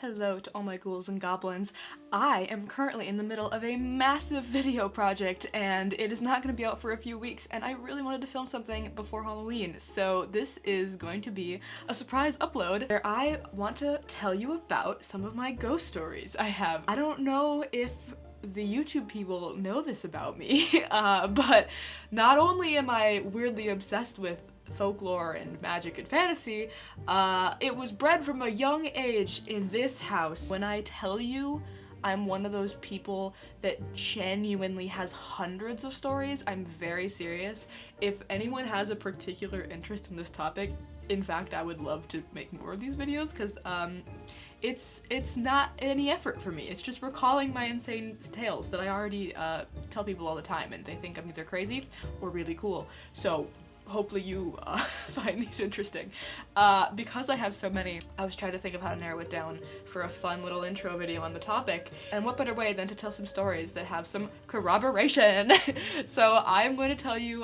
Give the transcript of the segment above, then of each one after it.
Hello to all my ghouls and goblins. I am currently in the middle of a massive video project and it is not going to be out for a few weeks, and I really wanted to film something before Halloween, so this is going to be a surprise upload where I want to tell you about some of my ghost stories I have. I don't know if the YouTube people know this about me, but not only am I weirdly obsessed with folklore and magic and fantasy, it was bred from a young age in this house. When I tell you I'm one of those people that genuinely has hundreds of stories, I'm very serious. If anyone has a particular interest in this topic, in fact, I would love to make more of these videos because it's not any effort for me. It's just recalling my insane tales that I already tell people all the time, and they think I'm either crazy or really cool. So hopefully you find these interesting. Because I have so many, I was trying to think of how to narrow it down for a fun little intro video on the topic, and what better way than to tell some stories that have some corroboration. So I'm going to tell you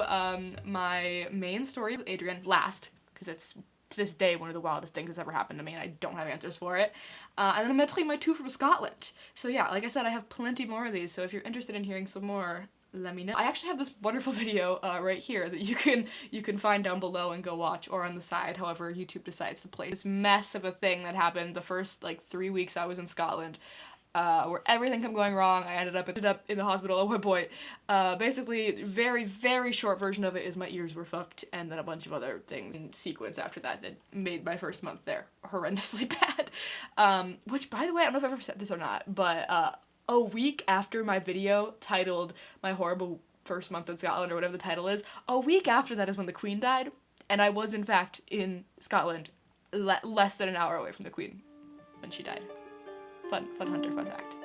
my main story with Adrienne last, because it's to this day one of the wildest things that's ever happened to me and I don't have answers for it. And then I'm going to tell you my two from Scotland. So yeah, like I said, I have plenty more of these, so if you're interested in hearing some more, let me know. I actually have this wonderful video right here that you can find down below and go watch, or on the side, however YouTube decides to play. This mess of a thing that happened the first like 3 weeks I was in Scotland, where everything kept going wrong. I ended up in the hospital at one point. Basically, very short version of it is my ears were fucked, and then a bunch of other things in sequence after that that made my first month there horrendously bad. Which, by the way, I don't know if I've ever said this or not, but a week after my video titled My Horrible First Month in Scotland, or whatever the title is, a week after that is when the Queen died, and I was in fact in Scotland less than an hour away from the Queen when she died. Fun hunter, fun fact.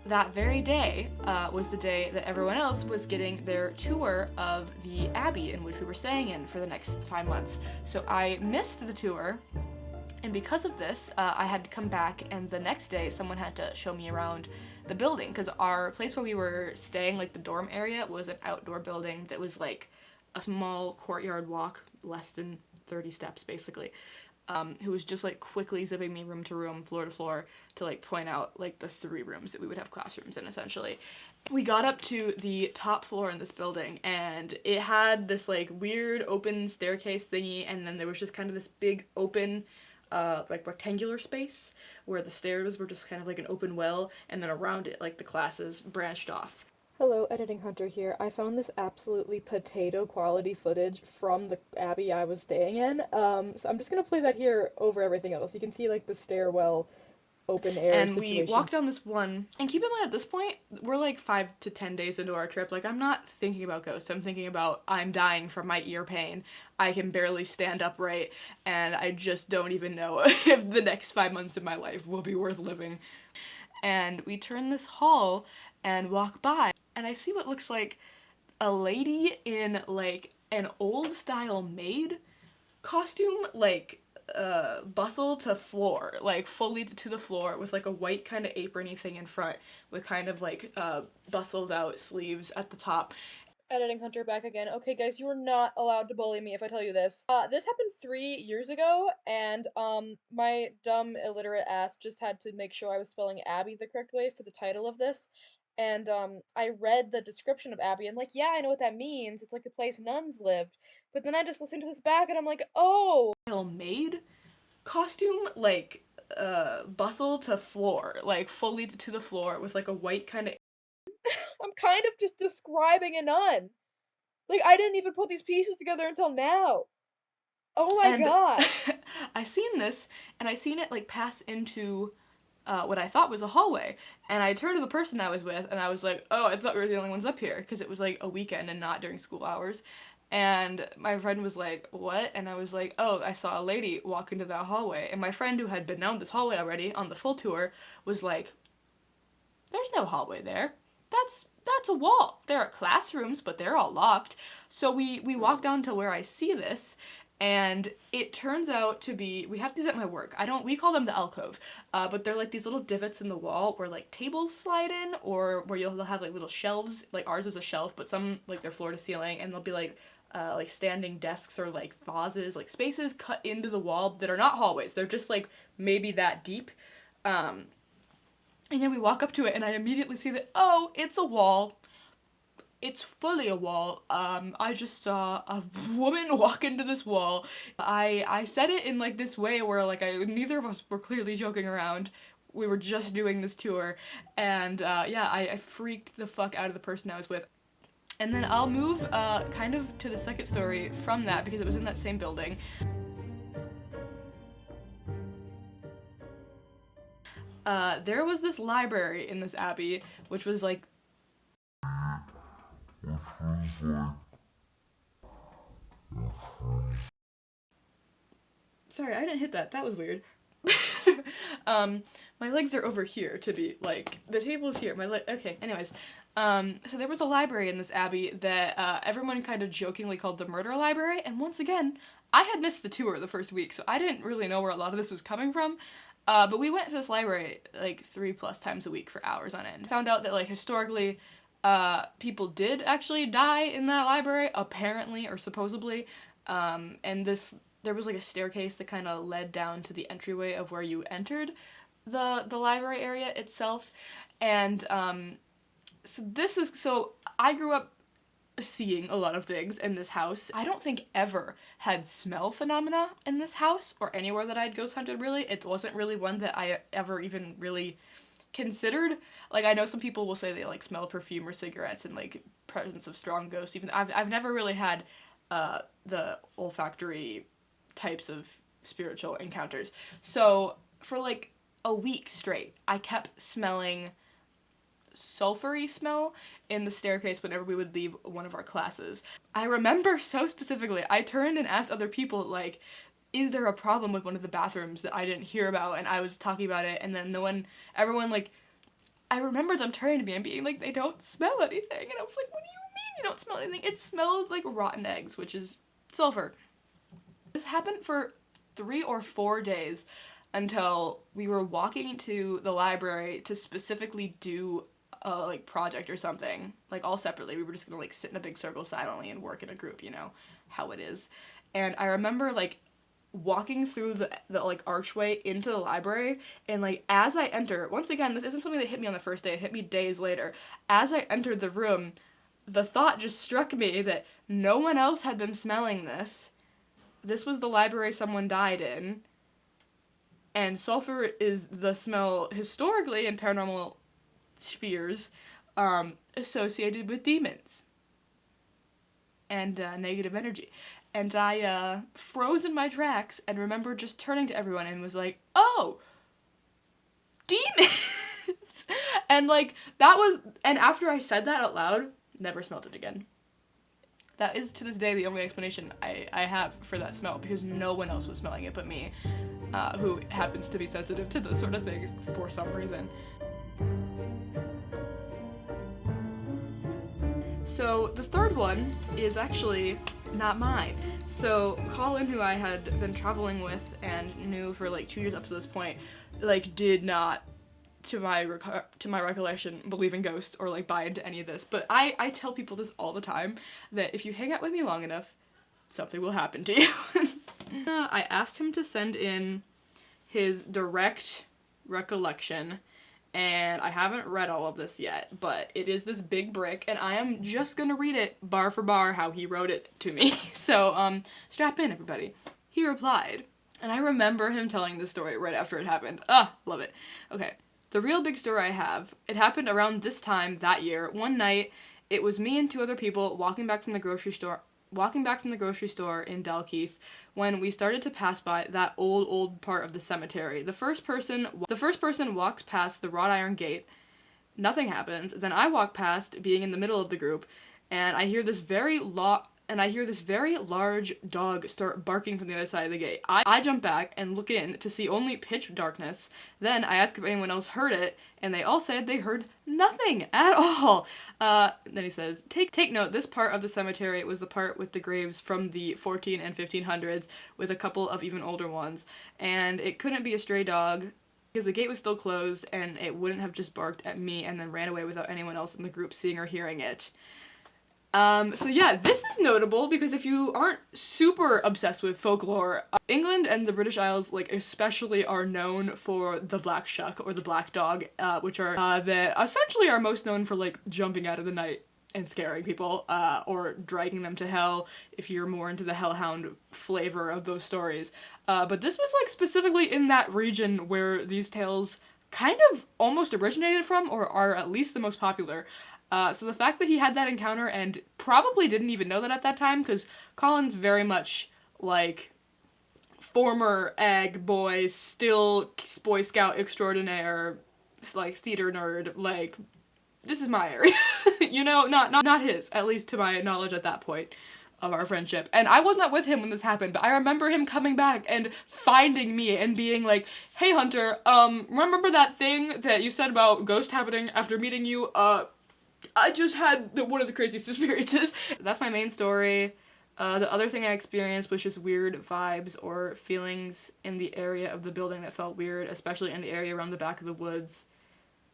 That very day was the day that everyone else was getting their tour of the abbey in which we were staying in for the next 5 months. So I missed the tour, and because of this, I had to come back, and the next day someone had to show me around the building, because our place where we were staying, like the dorm area, was an outdoor building that was like a small courtyard walk, less than 30 steps basically, who was just like quickly zipping me room to room, floor to floor, to like point out like the 3 rooms that we would have classrooms in essentially. We got up to the top floor in this building, and it had this like weird open staircase thingy, and then there was just kind of this big open like rectangular space where the stairs were just kind of like an open well, and then around it like the classes branched off. Hello, Editing Hunter here. I found this absolutely potato quality footage from the abbey I was staying in, so I'm just gonna play that here over everything else. You can see like the stairwell open air and situation. We walked down this one, and keep in mind at this point we're like 5 to 10 days into our trip. Like, I'm not thinking about ghosts, I'm thinking about I'm dying from my ear pain, I can barely stand upright, and I just don't even know if the next 5 months of my life will be worth living. And we turn this hall and walk by, and I see what looks like a lady in like an old style maid costume, like bustle to floor, like fully to the floor, with like a white kind of aprony thing in front with kind of like bustled out sleeves at the top. Editing Hunter back again. Okay guys, you are not allowed to bully me if I tell you this. This happened 3 years ago, and my dumb illiterate ass just had to make sure I was spelling Abbey the correct way for the title of this. And I read the description of Abbey and like, yeah, I know what that means. It's like a place nuns lived. But then I just listened to this back and I'm like, oh, Maid costume, like bustle to floor, like fully to the floor with like a white kind of I'm kind of just describing a nun. Like, I didn't even put these pieces together until now. Oh my god. I seen this, and I seen it like pass into what I thought was a hallway, and I turned to the person I was with and I was like, oh, I thought we were the only ones up here, because it was like a weekend and not during school hours. And my friend was like, what? And I was like, oh, I saw a lady walk into that hallway. And my friend, who had been down this hallway already on the full tour, was like, there's no hallway there. That's a wall. There are classrooms, but they're all locked. So we walk down to where I see this, and it turns out to be, we have these at my work. We call them the alcove, but they're like these little divots in the wall where like tables slide in, or where you'll have like little shelves. Like ours is a shelf, but some like they're floor to ceiling, and they'll be like like standing desks or like vases, like spaces cut into the wall that are not hallways. They're just like maybe that deep. And then we walk up to it and I immediately see that, oh, it's a wall. It's fully a wall. I just saw a woman walk into this wall. I said it in like this way where like neither of us were clearly joking around. We were just doing this tour, and yeah, I freaked the fuck out of the person I was with. And then I'll move kind of to the second story from that because it was in that same building. There was this library in this abbey, which was like sorry, I didn't hit that. That was weird. My legs are over here to be, like, the table is here, okay, anyways. So there was a library in this abbey that, everyone kind of jokingly called the murder library, and once again, I had missed the tour the first week, so I didn't really know where a lot of this was coming from, but we went to this library, like, 3+ times a week for hours on end. Found out that, like, historically, people did actually die in that library, apparently, or supposedly, and there was like a staircase that kind of led down to the entryway of where you entered the library area itself, and so I grew up seeing a lot of things in this house. I don't think ever had smell phenomena in this house or anywhere that I'd ghost hunted really. It wasn't really one that I ever even really considered. Like, I know some people will say they like smell perfume or cigarettes and like presence of strong ghosts. Even I've never really had the olfactory types of spiritual encounters. So for like a week straight, I kept smelling sulfury smell in the staircase whenever we would leave one of our classes. I remember so specifically, I turned and asked other people, like, is there a problem with one of the bathrooms that I didn't hear about? And I was talking about it, and then everyone, like, I remember them turning to me and being like, they don't smell anything. And I was like, what do you mean you don't smell anything? It smelled like rotten eggs, which is sulfur. This happened for 3 or 4 days until we were walking to the library to specifically do a like project or something, like all separately. We were just gonna like sit in a big circle silently and work in a group, you know how it is. And I remember like walking through the like archway into the library, and like as I enter, once again, this isn't something that hit me on the first day, it hit me days later. As I entered the room, the thought just struck me that no one else had been smelling this. This was the library someone died in, and sulfur is the smell historically in paranormal spheres associated with demons and negative energy. And I froze in my tracks and remember just turning to everyone and was like, oh, demons! And like, and after I said that out loud, never smelled it again. That is, to this day, the only explanation I have for that smell, because no one else was smelling it but me, who happens to be sensitive to those sort of things for some reason. So the third one is actually not mine. So Colin, who I had been traveling with and knew for like 2 years up to this point, like did not, to my recollection, believe in ghosts or like buy into any of this. But I tell people this all the time, that if you hang out with me long enough, something will happen to you. I asked him to send in his direct recollection, and I haven't read all of this yet, but it is this big brick, and I am just gonna read it bar for bar how he wrote it to me. So, strap in, everybody. He replied, and I remember him telling this story right after it happened. Love it. Okay. The real big story I have, it happened around this time that year. One night, it was me and 2 other people walking back from the grocery store in Dalkeith when we started to pass by that old part of the cemetery. The first person walks past the wrought iron gate. Nothing happens. Then I walk past, being in the middle of the group, and I hear this very large dog start barking from the other side of the gate. I jump back and look in to see only pitch darkness. Then I ask if anyone else heard it, and they all said they heard nothing at all. Then he says, take note, this part of the cemetery was the part with the graves from the 14 and 1500s, with a couple of even older ones. And it couldn't be a stray dog, because the gate was still closed, and it wouldn't have just barked at me and then ran away without anyone else in the group seeing or hearing it. So yeah, this is notable because if you aren't super obsessed with folklore, England and the British Isles, like, especially are known for the black shuck, or the black dog, which are, that essentially are most known for, like, jumping out of the night and scaring people, or dragging them to hell, if you're more into the hellhound flavor of those stories. But this was, like, specifically in that region where these tales kind of almost originated from, or are at least the most popular. So the fact that he had that encounter and probably didn't even know that at that time, because Colin's very much, like, former ag boy, still Boy Scout extraordinaire, like, theater nerd, like, this is my area, you know, not his, at least to my knowledge at that point of our friendship. And I was not with him when this happened, but I remember him coming back and finding me and being like, hey Hunter, remember that thing that you said about ghost happening after meeting you? I just had one of the craziest experiences. That's my main story. The other thing I experienced was just weird vibes or feelings in the area of the building that felt weird, especially in the area around the back of the woods,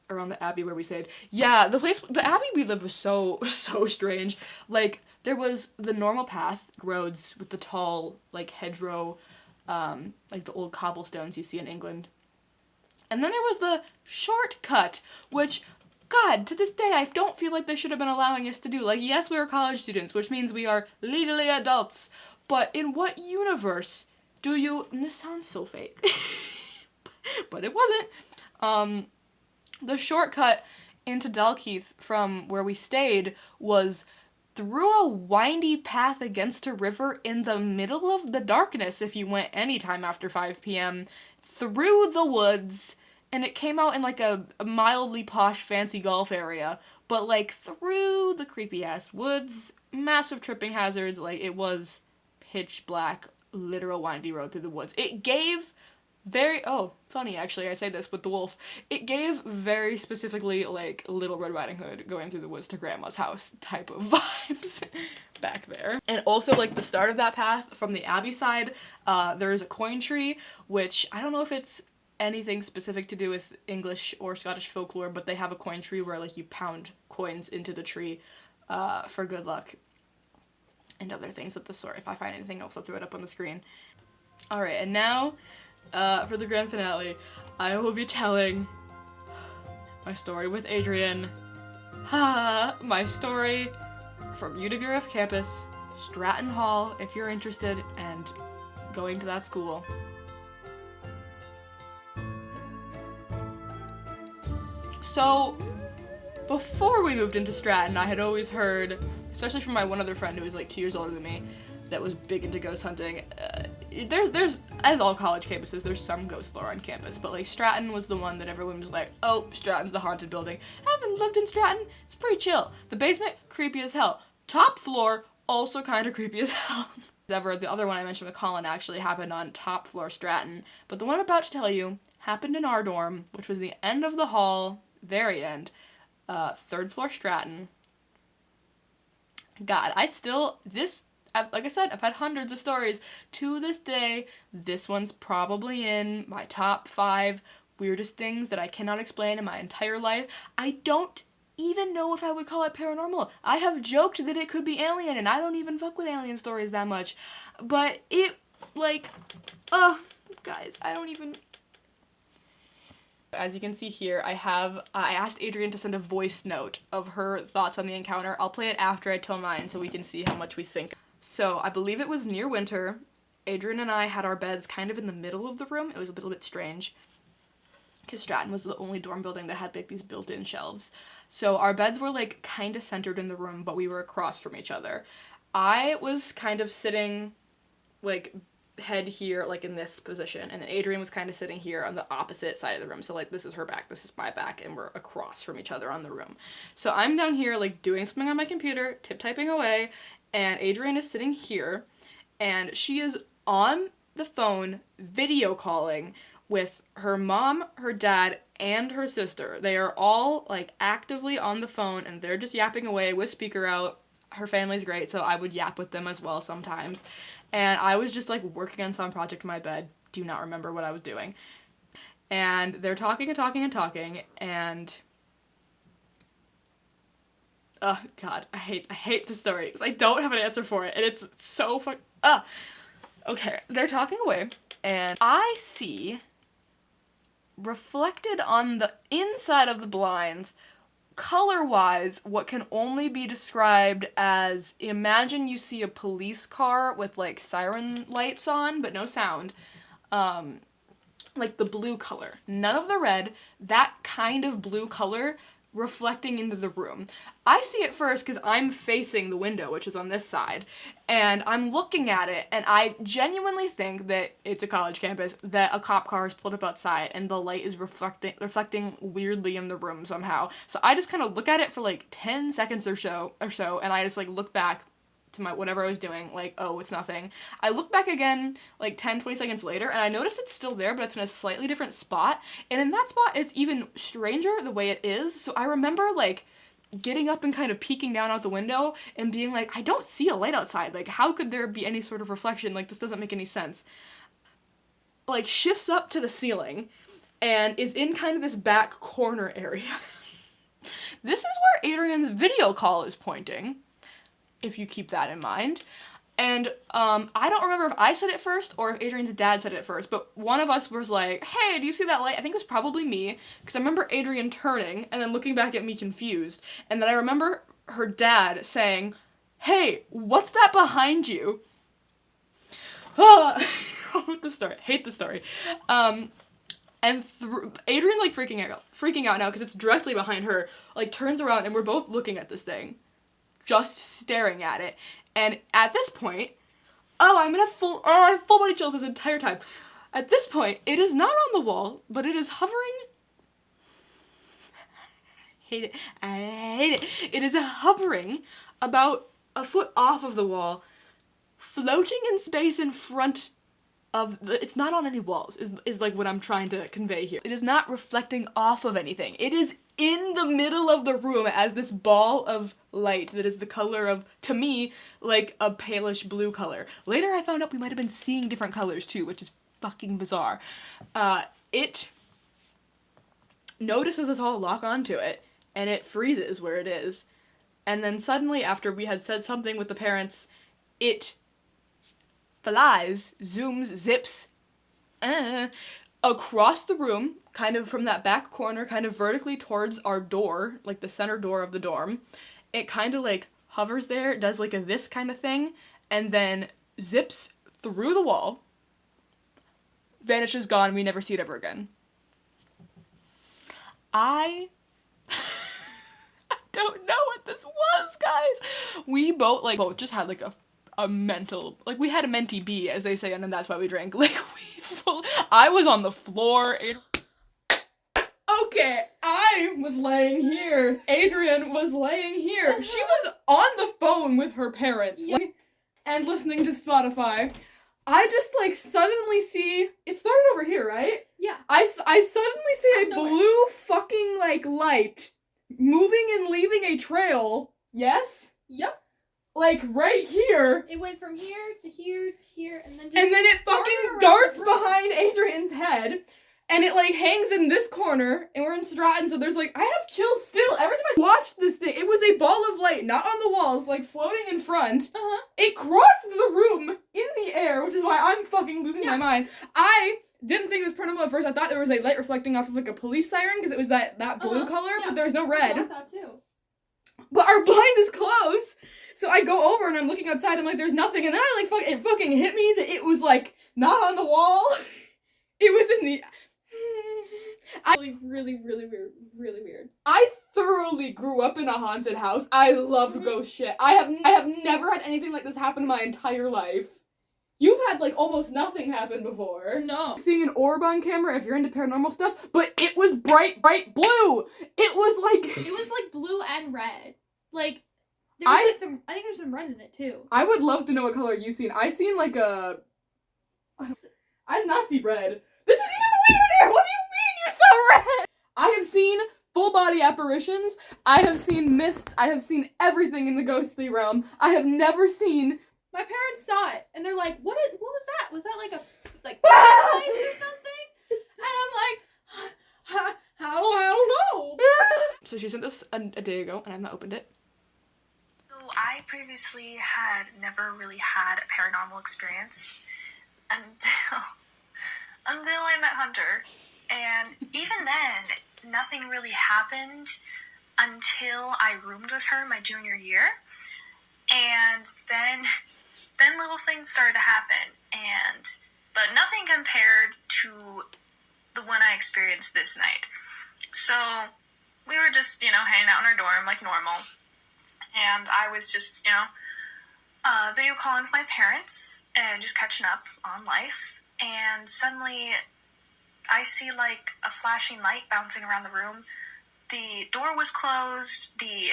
around the abbey where we stayed. Yeah, the abbey we lived was so strange. Like, there was the normal path, roads with the tall, like, hedgerow, like the old cobblestones you see in England. And then there was the shortcut, which, God, to this day, I don't feel like they should have been allowing us to do. Like, yes, we are college students, which means we are legally adults, but in what universe do you... And this sounds so fake, but it wasn't. The shortcut into Dalkeith from where we stayed was through a windy path against a river in the middle of the darkness if you went anytime after 5 p.m. through the woods. And it came out in, like, a mildly posh fancy golf area, but, like, through the creepy-ass woods, massive tripping hazards, like, it was pitch black, literal windy road through the woods. It gave oh, funny, actually, I say this with the wolf, it gave very specifically, like, Little Red Riding Hood going through the woods to Grandma's house type of vibes back there. And also, like, the start of that path from the Abbey side, there is a coin tree, which I don't know if it's anything specific to do with English or Scottish folklore, but they have a coin tree where, like, you pound coins into the tree for good luck and other things of the sort. If I find anything else, I'll throw it up on the screen. Alright, and now for the grand finale, I will be telling my story with Adrienne. My story from UWF campus, Stratton Hall, if you're interested and going to that school. So, before we moved into Stratton, I had always heard, especially from my one other friend who was like 2 years older than me, that was big into ghost hunting. There's, as all college campuses, there's some ghost lore on campus, but, like, Stratton was the one that everyone was like, oh, Stratton's the haunted building. I haven't lived in Stratton, it's pretty chill. The basement, creepy as hell. Top floor, also kind of creepy as hell. The other one I mentioned with Colin actually happened on top floor Stratton, but the one I'm about to tell you happened in our dorm, which was the end of the hall, very end, 3rd floor Stratton. God, like I said, I've had hundreds of stories. To this day, this one's probably in my top 5 weirdest things that I cannot explain in my entire life. I don't even know if I would call it paranormal. I have joked that it could be alien, and I don't even fuck with alien stories that much. But it, like, guys, I don't even... As you can see here, I asked Adrienne to send a voice note of her thoughts on the encounter. I'll play it after I tell mine so we can see how much we sync. So, I believe it was near winter. Adrienne and I had our beds kind of in the middle of the room. It was a little bit strange, because Stratton was the only dorm building that had, like, these built-in shelves. So our beds were, like, kind of centered in the room, but we were across from each other. I was kind of sitting, like, head here, like, in this position, and then Adrienne was kind of sitting here on the opposite side of the room. So, like, this is her back, this is my back, and we're across from each other on the room. So I'm down here, like, doing something on my computer, tip-typing away, and Adrienne is sitting here, and she is on the phone video calling with her mom, her dad, and her sister. They are all, like, actively on the phone, and they're just yapping away with speaker out. Her family's great, so I would yap with them as well sometimes. And I was just, like, working on some project in my bed. Do not remember what I was doing. And they're talking and talking and talking, and oh god, I hate the story because I don't have an answer for it, and it's so okay, they're talking away, and I see reflected on the inside of the blinds, color-wise, what can only be described as, imagine you see a police car with, like, siren lights on, but no sound, like the blue color. None of the red, that kind of blue color reflecting into the room. I see it first because I'm facing the window, which is on this side, and I'm looking at it, and I genuinely think that it's a college campus, that a cop car is pulled up outside, and the light is reflecting weirdly in the room somehow. So I just kind of look at it for like 10 seconds or so, and I just like look back to my whatever I was doing, like, oh, it's nothing. I look back again, like 10, 20 seconds later, and I notice it's still there, but it's in a slightly different spot, and in that spot, it's even stranger the way it is, so I remember, like, getting up and kind of peeking down out the window, and being like, I don't see a light outside, like, how could there be any sort of reflection, like, this doesn't make any sense. Like, shifts up to the ceiling, and is in kind of this back corner area. This is where Adrienne's video call is pointing, if you keep that in mind. And I don't remember if I said it first or if Adrienne's dad said it first, but one of us was like, hey, do you see that light? I think it was probably me, because I remember Adrienne turning and then looking back at me confused. And then I remember her dad saying, hey, what's that behind you? Hate the story. And Adrienne, like, freaking out now, because it's directly behind her, like, turns around and we're both looking at this thing, just staring at it, and at this point, I'm gonna full body chills this entire time. At this point, it is not on the wall, but it is hovering. I hate it. It is hovering about a foot off of the wall, floating in space in front of it's not on any walls, is like what I'm trying to convey here. It is not reflecting off of anything. It is in the middle of the room as this ball of light that is the color of, to me, like a palish blue color. Later I found out we might have been seeing different colors too, which is fucking bizarre. It notices us all lock onto it, and it freezes where it is. And then suddenly, after we had said something with the parents, it flies, zooms, zips, across the room, kind of from that back corner, kind of vertically towards our door, like the center door of the dorm. It kind of like hovers there, does like a this kind of thing, and then zips through the wall, vanishes, gone, we never see it ever again. I don't know what this was, guys. We both just had like a mental, like, we had a mentee B, as they say, and then that's why we drank. Like, I was on the floor. Okay, I was laying here. Adrienne was laying here. She was on the phone with her parents, like, and listening to Spotify. I just, like, suddenly see, it started over here, right? Yeah. I suddenly see a blue fucking, like, light moving and leaving a trail. Yes? Yep. Like, right here. It went from here to here to here, and then it fucking darts behind Adrienne's head, and it, like, hangs in this corner, and we're in Stratton, so there's, like, I have chills still. Every time I watched this thing, it was a ball of light, not on the walls, like, floating in front. It crossed the room in the air, which is why I'm fucking losing my mind. I didn't think it was paranormal at first. I thought there was a light reflecting off of, like, a police siren, because it was that blue color, but there's no red. I thought too. But our blind is closed, so I go over and I'm looking outside, I'm like, there's nothing, and then it fucking hit me that it was, like, not on the wall. It was in the... Really weird. I thoroughly grew up in a haunted house. I love ghost shit. I have never had anything like this happen in my entire life. You've had, like, almost nothing happen before. No. Seeing an orb on camera if you're into paranormal stuff, but it was bright blue! It was, like... It was, like, blue and red. Like, there was, I think there's some red in it, too. I would love to know what color you've seen. I seen, like, I did not see red. This is even weirder! What do you mean you saw red? I have seen full body apparitions. I have seen mists. I have seen everything in the ghostly realm. I have never seen... My parents saw it, and they're like, what was that? Was that like a, like, lights or something? And I'm like, how? I don't know. So she sent this a day ago, and I've not opened it. previously had never really had a paranormal experience until I met Hunter. And even then, nothing really happened until I roomed with her my junior year. And then little things started to happen, but nothing compared to the one I experienced this night. So we were just, hanging out in our dorm like normal, and I was just, video calling with my parents and just catching up on life, and suddenly I see like a flashing light bouncing around the room. The door was closed, the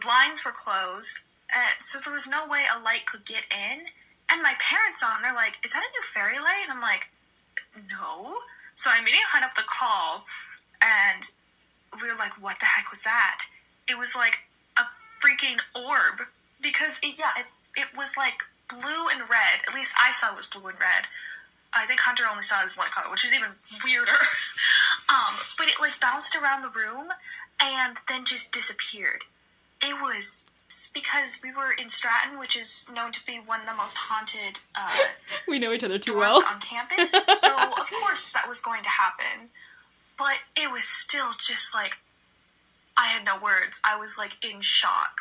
blinds were closed, and so there was no way a light could get in. And my parents saw it, and they're like, "Is that a new fairy light?" And I'm like, "No." So I immediately hung up the call, and we were like, "What the heck was that?" It was like a freaking orb, because it was like blue and red. At least I saw it was blue and red. I think Hunter only saw it as one color, which is even weirder. But it like bounced around the room and then just disappeared. It was because we were in Stratton, which is known to be one of the most haunted we know each other too dorms well. on campus. So of course that was going to happen. But it was still just like, I had no words. I was like in shock.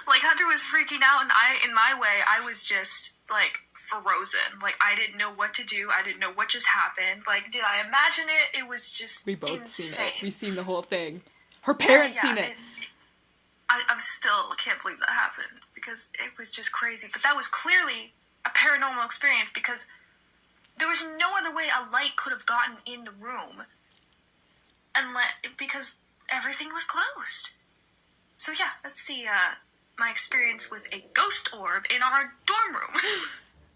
Like Hunter was freaking out, and in my way, I was just like frozen. Like I didn't know what to do. I didn't know what just happened. Like, did I imagine it? It was just We both insane. seen it. We've seen the whole thing. Her parents seen it. I still can't believe that happened, because it was just crazy. But that was clearly a paranormal experience, because there was no other way a light could have gotten in the room, because everything was closed. So yeah, that's my experience with a ghost orb in our dorm room.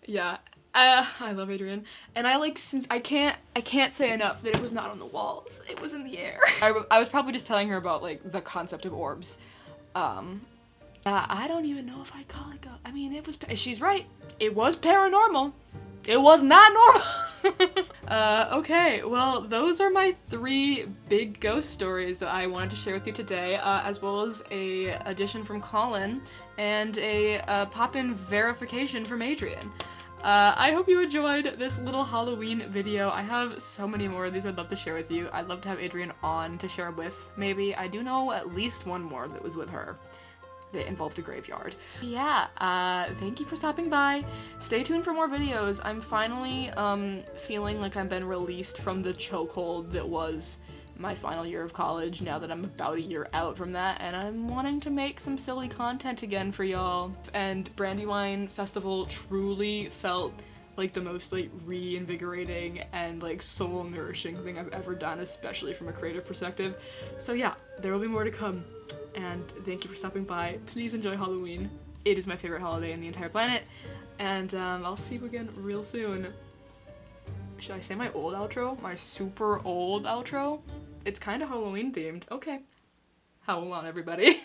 Yeah, I love Adrienne, and I can't say enough that it was not on the walls. It was in the air. I was probably just telling her about like the concept of orbs. I don't even know if I'd call it I mean, it was. She's right. It was paranormal. It was not normal. Okay, well, those are my 3 big ghost stories that I wanted to share with you today, as well as a addition from Colin and a pop-in verification from Adrienne. I hope you enjoyed this little Halloween video. I have so many more of these I'd love to share with you. I'd love to have Adrienne on to share with, maybe. I do know at least one more that was with her that involved a graveyard. Yeah, thank you for stopping by. Stay tuned for more videos. I'm finally feeling like I've been released from the chokehold that was my final year of college, now that I'm about a year out from that, and I'm wanting to make some silly content again for y'all. And Brandywine Festival truly felt like the most like reinvigorating and like soul nourishing thing I've ever done, especially from a creative perspective. So yeah, there will be more to come, and thank you for stopping by. Please enjoy Halloween. It is my favorite holiday on the entire planet, and I'll see you again real soon. Should I say my old outro? My super old outro? It's kind of Halloween themed. Okay. Howl on, everybody.